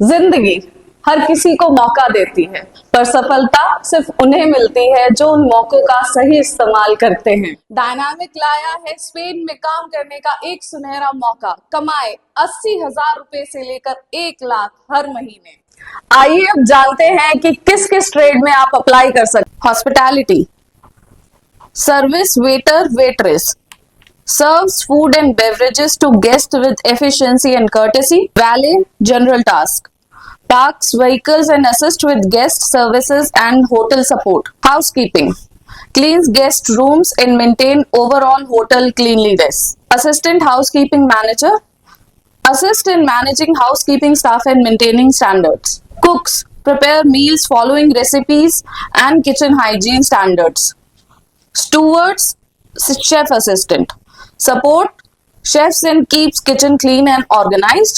जिंदगी हर किसी को मौका देती है, पर सफलता सिर्फ उन्हें मिलती है जो उन मौकों का सही इस्तेमाल करते हैं। डायनामिक लाया है स्पेन में काम करने का एक सुनहरा मौका। कमाए 80,000 रुपए से लेकर 1 लाख हर महीने। आइए अब जानते हैं कि किस किस ट्रेड में आप अप्लाई कर सकते। Hospitality, service waiter waitress, serves food and beverages to guests with efficiency and courtesy. Valet, general task, parks vehicles and assist with guest services and hotel support. Housekeeping, cleans guest rooms and maintain overall hotel cleanliness. Assistant housekeeping manager, assist in managing housekeeping staff and maintaining standards. Cooks, prepare meals following recipes and kitchen hygiene standards. Stewards, chef assistant, support chefs and keeps kitchen clean and organized.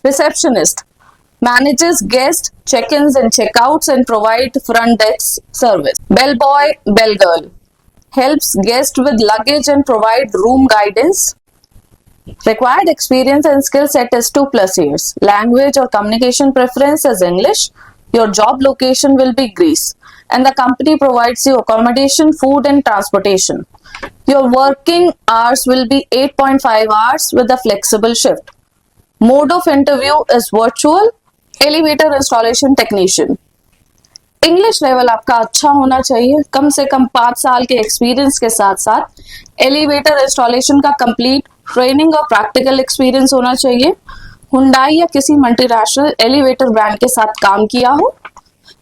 Receptionist, manages guest check-ins and check-outs and provide front desk service. Bellboy, bellgirl, helps guests with luggage and provide room guidance. Required experience and skill set is 2+ years. Language or communication preference is English. Your job location will be Greece, and the company provides you accommodation, food and transportation. Your working hours will be 8.5 hours with a flexible shift. Mode of interview is virtual. Elevator installation technician. English level आपका अच्छा होना चाहिए, कम से कम 5 साल के experience के साथ साथ एलिवेटर इंस्टॉलेशन का कंप्लीट ट्रेनिंग और प्रैक्टिकल एक्सपीरियंस होना चाहिए। हुंडई या किसी मल्टीनेशनल एलिवेटर ब्रांड के साथ काम किया हो।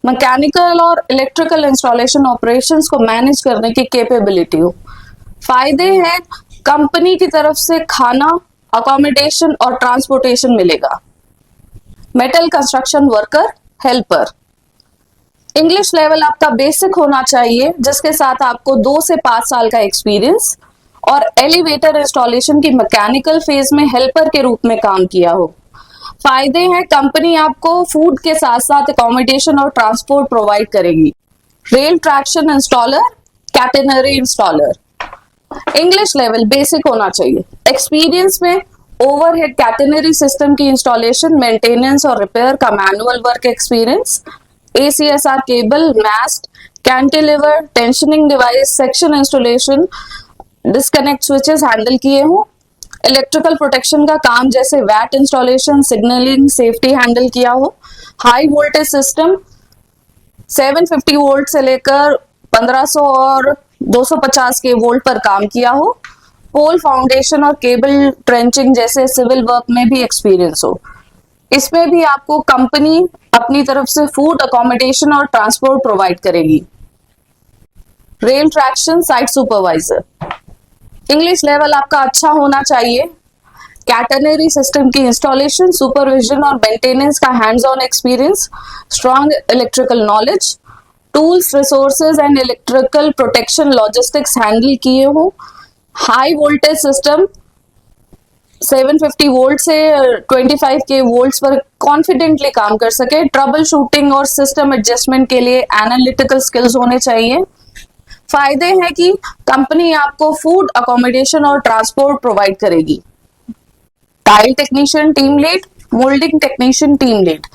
मैकेनिकल और इलेक्ट्रिकल इंस्टॉलेशन ऑपरेशंस को मैनेज करने की कैपेबिलिटी हो। फायदे हैं, कंपनी की तरफ से खाना, अकोमोडेशन और ट्रांसपोर्टेशन मिलेगा। Metal construction worker, helper. English level आपका बेसिक होना चाहिए, जिसके साथ आपको 2 से 5 साल का एक्सपीरियंस और एलिवेटर इंस्टॉलेशन की मैकेनिकल फेज में हेल्पर के रूप में काम किया हो। फायदे हैं, कंपनी आपको फूड के साथ साथ अकोमोडेशन और ट्रांसपोर्ट प्रोवाइड करेगी। Rail traction installer, catenary installer. English level basic होना चाहिए। एक्सपीरियंस में ओवरहेड कैटेनरी सिस्टम की इंस्टॉलेशन, मेंटेनेंस और रिपेयर का manual work experience. ACSR cable, mast, cantilever, tensioning device, section installation, disconnect switches handle किए हो। Electrical protection का काम जैसे वैट इंस्टॉलेशन, सिग्नलिंग, सेफ्टी हैंडल किया हो। हाई वोल्टेज सिस्टम 750 वोल्ट से लेकर 1500 और 250 के वोल्ट पर काम किया हो। पोल फाउंडेशन और केबल ट्रेंचिंग जैसे सिविल वर्क में भी एक्सपीरियंस हो। इसमें भी आपको कंपनी अपनी तरफ से फूड, अकोमोडेशन और ट्रांसपोर्ट प्रोवाइड करेगी। Rail traction site supervisor. English level आपका अच्छा होना चाहिए। कैटेनरी सिस्टम की इंस्टॉलेशन, सुपरविजन और मेंटेनेंस का hands on experience, strong electrical knowledge, tools, resources and electrical protection logistics handle किए हो। हाई वोल्टेज सिस्टम 750 वोल्ट से 25 के वोल्ट्स पर कॉन्फिडेंटली काम कर सके। ट्रबल शूटिंग और सिस्टम एडजस्टमेंट के लिए एनालिटिकल स्किल्स होने चाहिए। फायदे हैं कि कंपनी आपको फूड, अकोमोडेशन और ट्रांसपोर्ट प्रोवाइड करेगी। Tile technician team lead, moulding technician team lead.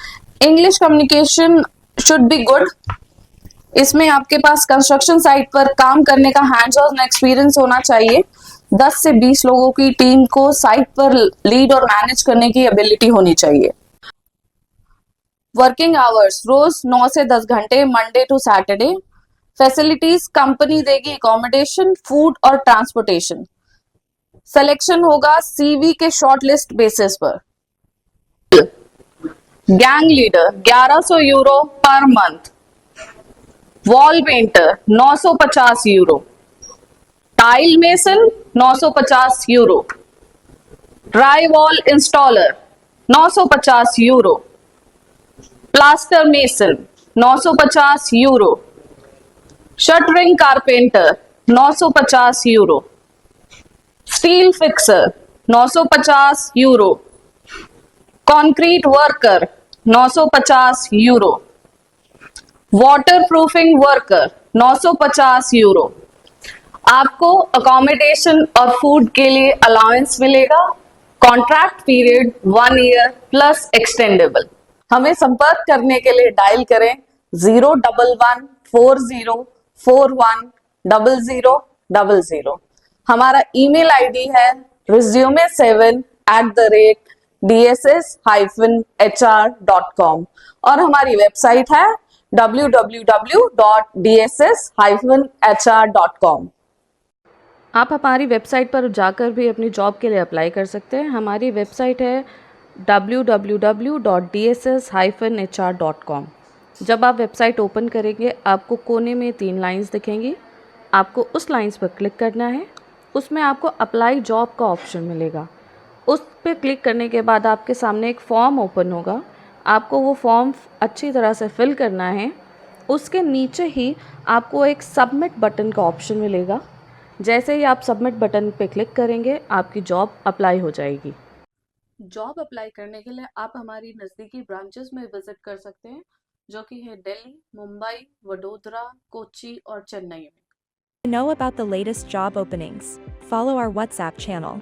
English communication should be good. इसमें आपके पास कंस्ट्रक्शन साइट पर काम करने का हैंड्स ऑन एक्सपीरियंस होना चाहिए। 10 से 20 लोगों की टीम को साइट पर लीड और मैनेज करने की एबिलिटी होनी चाहिए। वर्किंग आवर्स रोज 9 से 10 घंटे, Monday to Saturday. Facilities company देगी, अकोमोडेशन, फूड और ट्रांसपोर्टेशन। सिलेक्शन होगा CV के शॉर्ट लिस्ट बेसिस पर। Gang leader 1100 euro per month. Wall painter 950 euro. Tile mason 950 euro. Dry wall installer 950 euro. Plaster mason 950 euro. Shuttering carpenter 950 euro. Steel fixer 950 euro. Concrete worker 950 euro. Water proofing worker 950 euro. आपको accommodation और food के लिए allowance मिलेगा। Contract period 1 year plus extendable. हमें संपर्क करने के लिए डायल करें 01140410000। हमारा ईमेल आईडी है resume7@dss-hr.com और हमारी वेबसाइट है www.dss-hr.com। आप हमारी वेबसाइट पर जाकर भी अपनी जॉब के लिए अप्लाई कर सकते हैं। हमारी वेबसाइट है www.dss-hr.com। जब आप वेबसाइट ओपन करेंगे आपको कोने में 3 लाइंस दिखेंगी। आपको उस लाइंस पर क्लिक करना है। उसमें आपको अप्लाई जॉब का ऑप्शन मिलेगा। उस पर क्लिक करने के बाद आपके सामने एक फॉर्म ओपन होगा। आपको वो फॉर्म अच्छी तरह से फिल करना है। उसके नीचे ही आपको एक सबमिट बटन का ऑप्शन मिलेगा। जैसे ही आप सबमिट बटन पे क्लिक करेंगे आपकी जॉब अप्लाई हो जाएगी। जॉब अप्लाई करने के लिए आप हमारी नज़दीकी ब्रांचेस में विजिट कर सकते हैं, जो कि है दिल्ली, मुंबई, वडोदरा, कोच्चि और चेन्नई में। To know about the latest job openings, follow our WhatsApp channel.